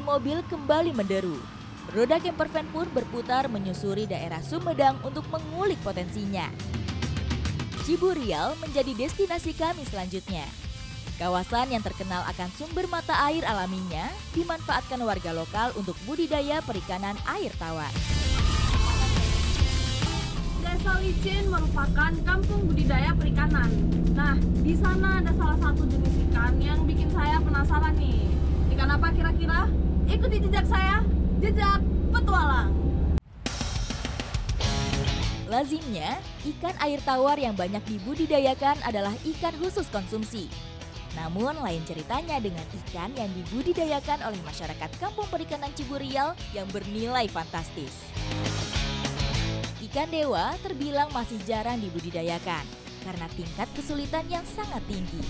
mobil kembali menderu. Roda campervan pun berputar menyusuri daerah Sumedang untuk mengulik potensinya. Ciburial menjadi destinasi kami selanjutnya. Kawasan yang terkenal akan sumber mata air alaminya dimanfaatkan warga lokal untuk budidaya perikanan air tawar. Desa Licin merupakan kampung budidaya perikanan. Nah, di sana ada salah satu jenis ikan yang bikin saya penasaran nih. Ikan apa kira-kira? Ikuti jejak saya, jejak petualang. Lazimnya, ikan air tawar yang banyak dibudidayakan adalah ikan khusus konsumsi. Namun lain ceritanya dengan ikan yang dibudidayakan oleh masyarakat kampung perikanan Ciburial yang bernilai fantastis. Ikan dewa terbilang masih jarang dibudidayakan karena tingkat kesulitan yang sangat tinggi.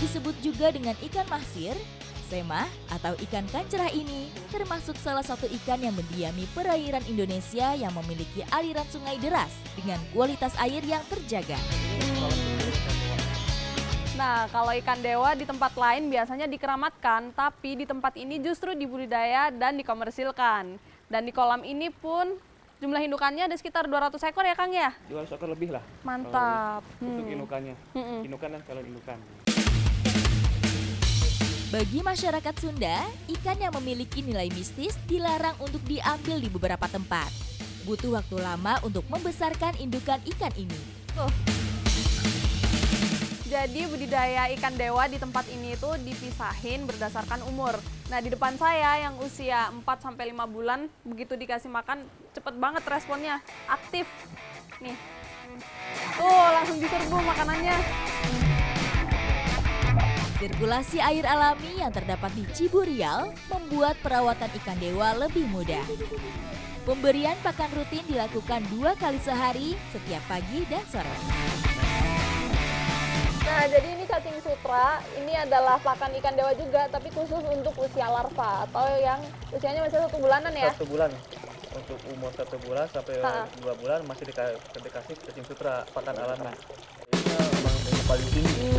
Disebut juga dengan ikan mahsir, semah atau ikan kancerah ini termasuk salah satu ikan yang mendiami perairan Indonesia yang memiliki aliran sungai deras dengan kualitas air yang terjaga. Nah, kalau ikan dewa di tempat lain biasanya dikeramatkan, tapi di tempat ini justru dibudidaya dan dikomersilkan. Dan di kolam ini pun jumlah indukannya ada sekitar 200 ekor ya Kang ya? 200 ekor lebih lah. Mantap. Untuk indukannya. Indukan dan calon indukan. Bagi masyarakat Sunda, ikan yang memiliki nilai mistis dilarang untuk diambil di beberapa tempat. Butuh waktu lama untuk membesarkan indukan ikan ini. Jadi budidaya ikan dewa di tempat ini itu dipisahin berdasarkan umur. Nah, di depan saya yang usia 4-5 bulan, begitu dikasih makan cepet banget responnya, aktif. Nih, tuh langsung diserbu makanannya. Sirkulasi air alami yang terdapat di Ciburial membuat perawatan ikan dewa lebih mudah. Pemberian pakan rutin dilakukan 2 kali sehari setiap pagi dan sore. Nah, jadi ini cacing sutra, ini adalah pakan ikan dewa juga, tapi khusus untuk usia larva atau yang usianya masih 1 bulanan ya? 1 bulan. Untuk umur 1 bulan sampai 2 bulan masih dikasih cacing sutra pakan alami. Ini memang yang paling tinggi.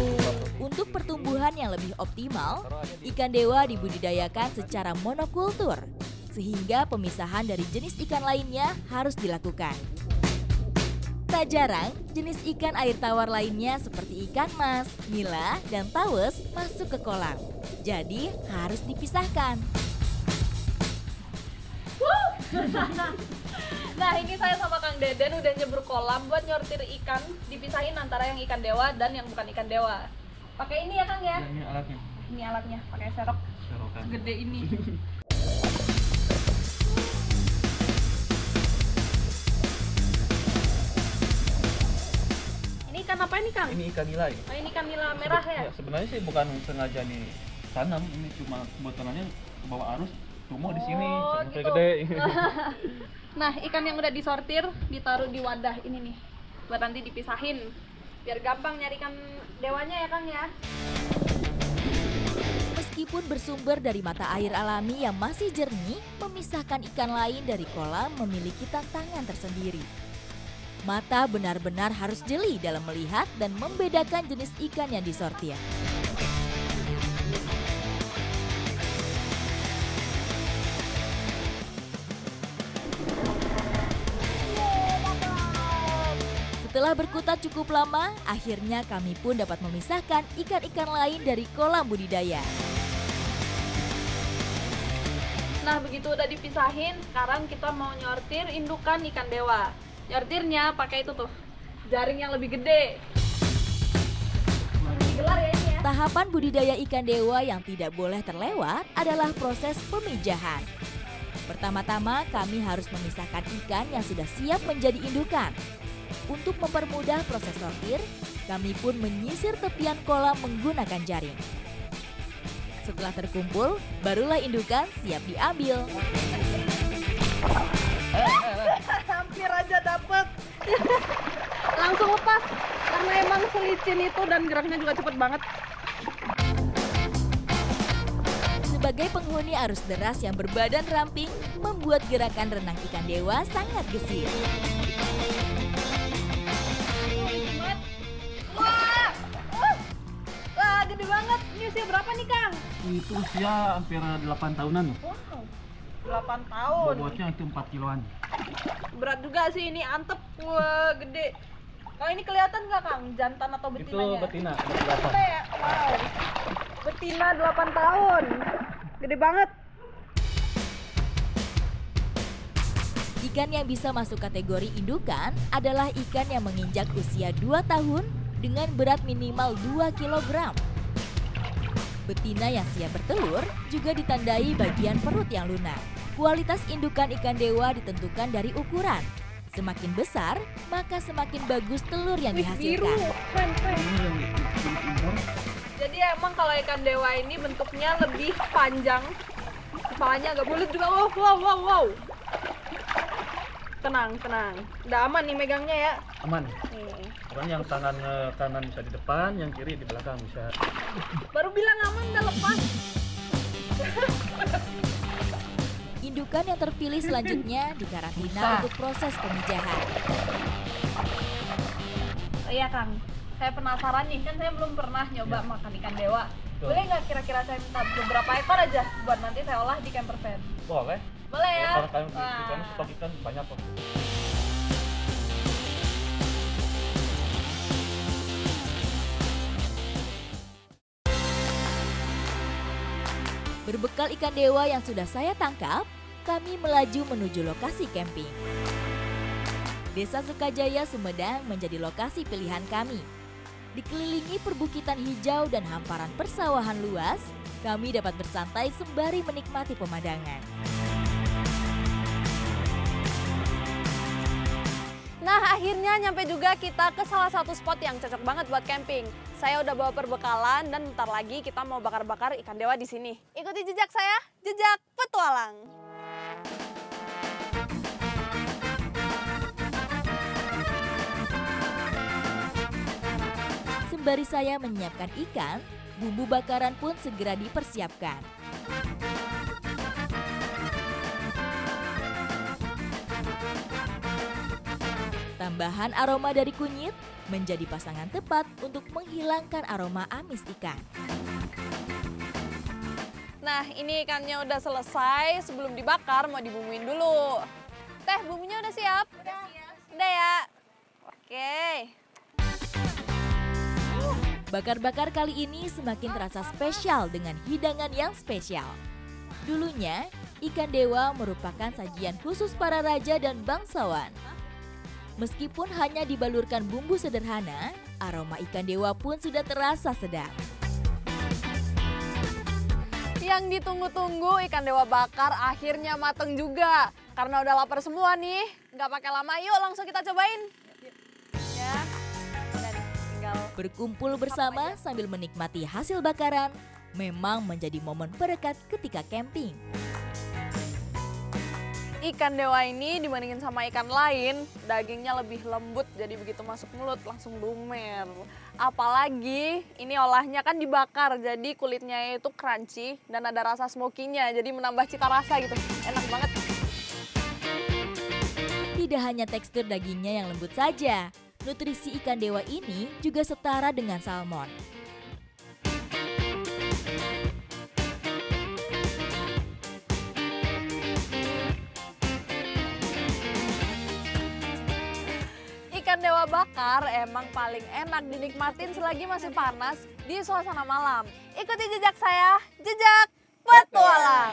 Untuk pertumbuhan yang lebih optimal, ikan dewa dibudidayakan secara monokultur, sehingga pemisahan dari jenis ikan lainnya harus dilakukan. Tak jarang, jenis ikan air tawar lainnya seperti ikan mas, nila, dan tawes masuk ke kolam. Jadi harus dipisahkan. Nah, ini saya sama Kang Deden udah nyebur kolam buat nyortir ikan, dipisahin antara yang ikan dewa dan yang bukan ikan dewa. Pakai ini ya Kang ya? Ini alatnya. Ini alatnya, pakai serok Serokan. segede ini. Ini ikan apa ini Kang? Ini ikan nila. Oh, ini ikan nila merah ya? Sebenarnya sih bukan sengaja ditanam, ini cuma kebetulannya ke bawah arus tumbuh di sini Oh, sampai gitu. gede. Nah, ikan yang udah disortir ditaruh di wadah ini nih, buat nanti dipisahin, biar gampang nyari ikan dewanya ya Kang ya. Meskipun bersumber dari mata air alami yang masih jernih, memisahkan ikan lain dari kolam memiliki tantangan tersendiri. Mata benar-benar harus jeli dalam melihat dan membedakan jenis ikan yang disortir. Setelah berkutat cukup lama, akhirnya kami pun dapat memisahkan ikan-ikan lain dari kolam budidaya. Nah, begitu udah dipisahin, sekarang kita mau nyortir indukan ikan dewa. Nyortirnya pakai itu tuh, jaring yang lebih gede. Digelar ya ini ya. Tahapan budidaya ikan dewa yang tidak boleh terlewat adalah proses pemijahan. Pertama-tama kami harus memisahkan ikan yang sudah siap menjadi indukan. Untuk mempermudah proses sortir, kami pun menyisir tepian kolam menggunakan jaring. Setelah terkumpul, barulah indukan siap diambil. Hampir aja dapet. Langsung lepas, karena emang selicin itu dan geraknya juga cepet banget. Sebagai penghuni arus deras yang berbadan ramping, membuat gerakan renang ikan dewa sangat gesit. Wah, gede banget. Ini usia berapa nih Kang? Itu usia hampir 8 tahunan. Wow, 8 tahun. Bobotnya itu 4 kiloan. Berat juga sih ini, antep. Wah, gede. Kalau ini kelihatan nggak Kang, jantan atau betinanya? Itu betina, Betina ya? Wow. Betina 8 tahun. Gede banget. Ikan yang bisa masuk kategori indukan adalah ikan yang menginjak usia 2 tahun dengan berat minimal 2 kg. Betina yang siap bertelur juga ditandai bagian perut yang lunak. Kualitas indukan ikan dewa ditentukan dari ukuran. Semakin besar, maka semakin bagus telur yang Wih, biru. dihasilkan. Keren, keren. Ini yang impor. Jadi emang kalau ikan dewa ini bentuknya lebih panjang. Kepalanya agak bulat juga. Wow, wow, wow, wow. Tenang, tenang. Udah aman nih megangnya ya. aman. Nih. Cuman yang tangan kanan bisa di depan, yang kiri di belakang bisa. Baru bilang aman udah lepas. Indukan yang terpilih selanjutnya dikarantina untuk proses pemijahan. Oh iya Kang, saya penasaran nih, kan saya belum pernah nyoba makan ikan dewa. Boleh nggak kira-kira saya minta beberapa ekor aja buat nanti saya olah di camper van? Boleh. Boleh ya? Kalau kalian di Wah. sana stok ikan banyak kok. Berbekal ikan dewa yang sudah saya tangkap, kami melaju menuju lokasi camping. Desa Sukajaya, Sumedang menjadi lokasi pilihan kami. Dikelilingi perbukitan hijau dan hamparan persawahan luas, kami dapat bersantai sembari menikmati pemandangan. Nah, akhirnya nyampe juga kita ke salah satu spot yang cocok banget buat camping. Saya udah bawa perbekalan dan bentar lagi kita mau bakar-bakar ikan dewa di sini. Ikuti jejak saya, jejak petualang. Sembari saya menyiapkan ikan, bumbu bakaran pun segera dipersiapkan. Tambahan aroma dari kunyit menjadi pasangan tepat untuk menghilangkan aroma amis ikan. Nah, ini ikannya udah selesai. Sebelum dibakar mau dibumbuin dulu. Teh, bumbunya udah siap? Udah ya? Oke. Bakar-bakar kali ini semakin terasa spesial dengan hidangan yang spesial. Dulunya, ikan dewa merupakan sajian khusus para raja dan bangsawan. Meskipun hanya dibalurkan bumbu sederhana, aroma ikan dewa pun sudah terasa sedap. Yang ditunggu-tunggu ikan dewa bakar akhirnya mateng juga. Karena udah lapar semua nih, nggak pakai lama, yuk langsung kita cobain. Ya, dan tinggal. Berkumpul bersama sambil menikmati hasil bakaran memang menjadi momen perekat ketika camping. Ikan dewa ini dibandingin sama ikan lain, dagingnya lebih lembut, jadi begitu masuk mulut langsung lumer. Apalagi ini olahnya kan dibakar, jadi kulitnya itu crunchy dan ada rasa smoky-nya, jadi menambah cita rasa gitu. Enak banget. Tidak hanya tekstur dagingnya yang lembut saja, nutrisi ikan dewa ini juga setara dengan salmon. Ikan dewa bakar emang paling enak dinikmatin selagi masih panas di suasana malam. Ikuti jejak saya, jejak petualang.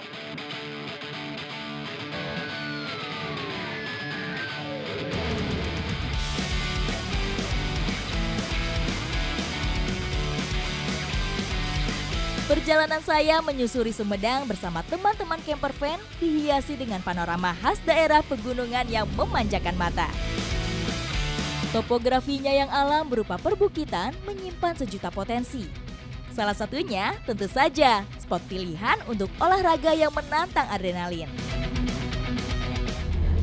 Perjalanan saya menyusuri Sumedang bersama teman-teman camper van dihiasi dengan panorama khas daerah pegunungan yang memanjakan mata. Topografinya yang alam berupa perbukitan menyimpan sejuta potensi. Salah satunya tentu saja spot pilihan untuk olahraga yang menantang adrenalin.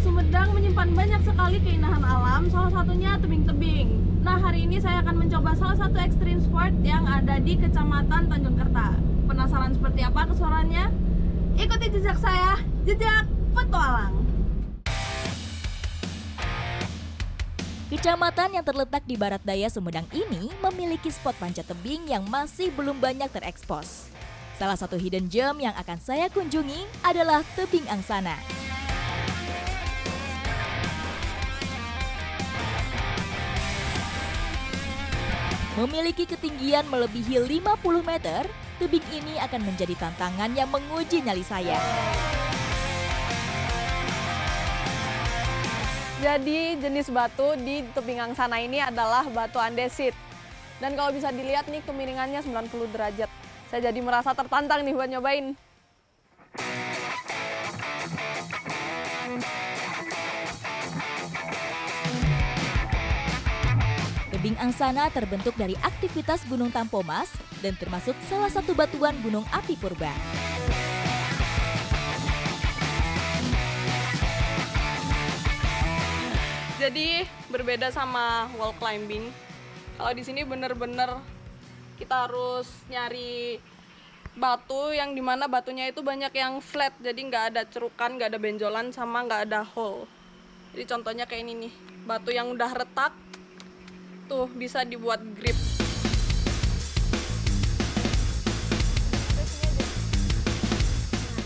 Sumedang menyimpan banyak sekali keindahan alam, salah satunya tebing-tebing. Nah, hari ini saya akan mencoba salah satu ekstrim sport yang ada di Kecamatan Tanjung Kerta. Penasaran seperti apa kesuarannya? Ikuti jejak saya, jejak petualang. Kecamatan yang terletak di barat daya Sumedang ini memiliki spot panjat tebing yang masih belum banyak terekspos. Salah satu hidden gem yang akan saya kunjungi adalah tebing angsana. Memiliki ketinggian melebihi 50 meter, tebing ini akan menjadi tantangan yang menguji nyali saya. Jadi jenis batu di tebing angsana ini adalah batu andesit. Dan kalau bisa dilihat nih kemiringannya 90 derajat. Saya jadi merasa tertantang nih buat nyobain. Tebing angsana terbentuk dari aktivitas Gunung Tampomas dan termasuk salah satu batuan gunung api purba. Jadi berbeda sama wall climbing. Kalau di sini bener-bener kita harus nyari batu yang dimana batunya itu banyak yang flat, jadi nggak ada cerukan, nggak ada benjolan, sama nggak ada hole. Jadi contohnya kayak ini nih, batu yang udah retak, tuh bisa dibuat grip.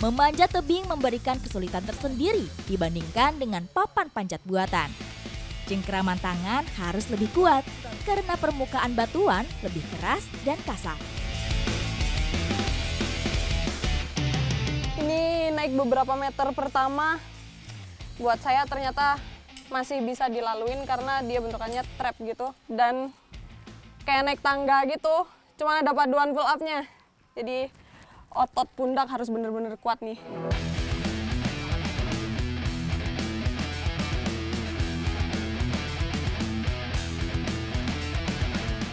Memanjat tebing memberikan kesulitan tersendiri dibandingkan dengan papan panjat buatan. Cengkeraman tangan harus lebih kuat karena permukaan batuan lebih keras dan kasar. Ini naik beberapa meter pertama, buat saya ternyata masih bisa dilaluin karena dia bentukannya trap gitu. Dan kayak naik tangga gitu, cuma ada paduan pull up-nya. Jadi otot pundak harus bener-bener kuat nih.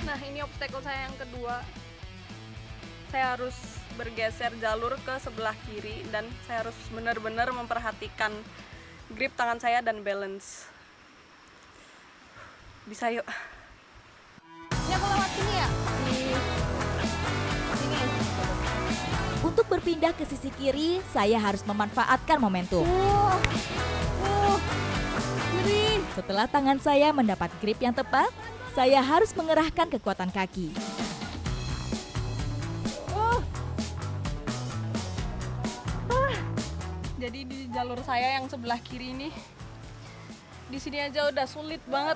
Nah, ini obstacle saya yang kedua. Saya harus bergeser jalur ke sebelah kiri dan saya harus benar-benar memperhatikan grip tangan saya dan balance. Bisa yuk. Ini aku lewat sini ya? Di sini. Untuk berpindah ke sisi kiri, saya harus memanfaatkan momentum. Kiri. Setelah tangan saya mendapat grip yang tepat, saya harus mengerahkan kekuatan kaki. Jadi di jalur saya yang sebelah kiri ini, di sini aja udah sulit banget,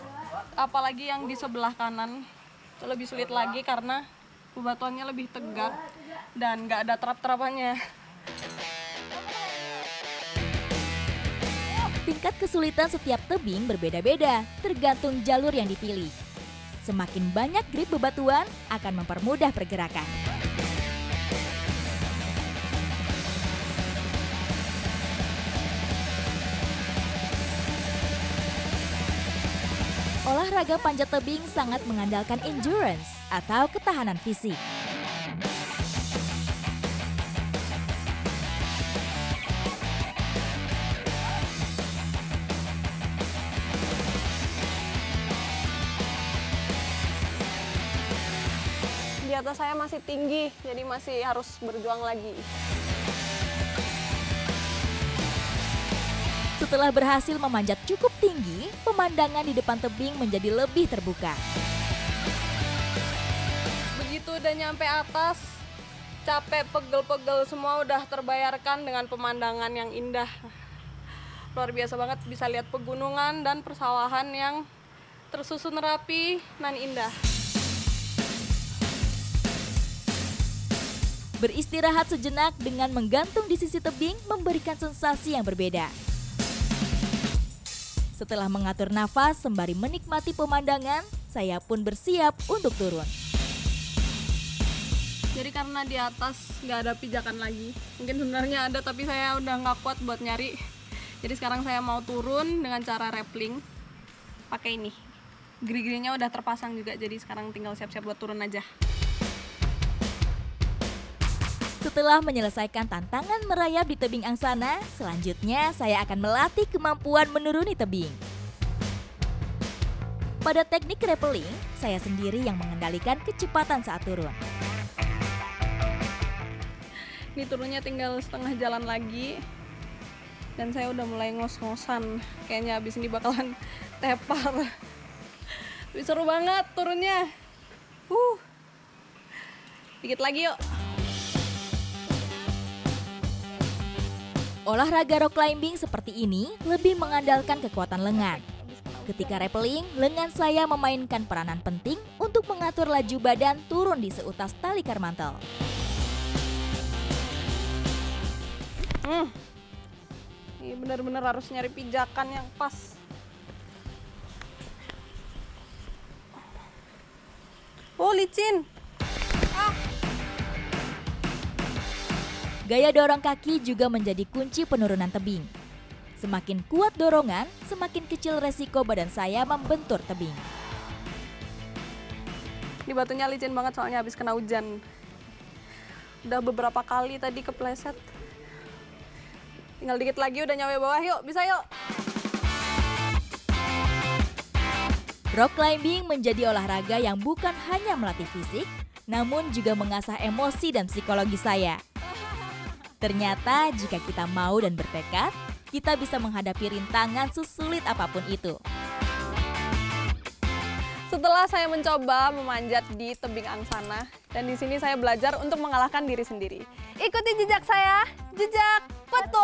apalagi yang di sebelah kanan. Itu lebih sulit lagi karena bebatuannya lebih tegak dan nggak ada terap-terapannya. Tingkat kesulitan setiap tebing berbeda-beda, tergantung jalur yang dipilih. Semakin banyak grip bebatuan akan mempermudah pergerakan. Olahraga panjat tebing sangat mengandalkan endurance atau ketahanan fisik. Di atas saya masih tinggi, jadi masih harus berjuang lagi. Setelah berhasil memanjat cukup tinggi, pemandangan di depan tebing menjadi lebih terbuka. Begitu udah nyampe atas, capek, pegel-pegel semua udah terbayarkan dengan pemandangan yang indah. Luar biasa banget, bisa lihat pegunungan dan persawahan yang tersusun rapi dan indah. Beristirahat sejenak dengan menggantung di sisi tebing memberikan sensasi yang berbeda. Setelah mengatur nafas sembari menikmati pemandangan, saya pun bersiap untuk turun. Jadi karena di atas nggak ada pijakan lagi, mungkin sebenarnya ada tapi saya udah nggak kuat buat nyari. Jadi sekarang saya mau turun dengan cara rappelling pakai ini. Geri-gerinya udah terpasang juga, jadi sekarang tinggal siap-siap buat turun aja. Setelah menyelesaikan tantangan merayap di tebing angsana, selanjutnya saya akan melatih kemampuan menuruni tebing. Pada teknik rappelling, saya sendiri yang mengendalikan kecepatan saat turun. Ini turunnya tinggal setengah jalan lagi. Dan saya udah mulai ngos-ngosan. Kayaknya abis ini bakalan tepar. Tapi seru banget turunnya. Dikit lagi yuk. Olahraga rock climbing seperti ini lebih mengandalkan kekuatan lengan. Ketika rappelling, lengan saya memainkan peranan penting untuk mengatur laju badan turun di seutas tali karmantel. Ini benar-benar harus nyari pijakan yang pas. Oh, licin. Gaya dorong kaki juga menjadi kunci penurunan tebing. Semakin kuat dorongan, semakin kecil resiko badan saya membentur tebing. Ini batunya licin banget soalnya habis kena hujan. Udah beberapa kali tadi kepleset. Tinggal dikit lagi udah nyampe bawah, yuk bisa yuk. Rock climbing menjadi olahraga yang bukan hanya melatih fisik, namun juga mengasah emosi dan psikologi saya. Ternyata jika kita mau dan bertekad, kita bisa menghadapi rintangan sesulit apapun itu. Setelah saya mencoba memanjat di tebing angsana, dan di sini saya belajar untuk mengalahkan diri sendiri. Ikuti jejak saya, jejak Peto.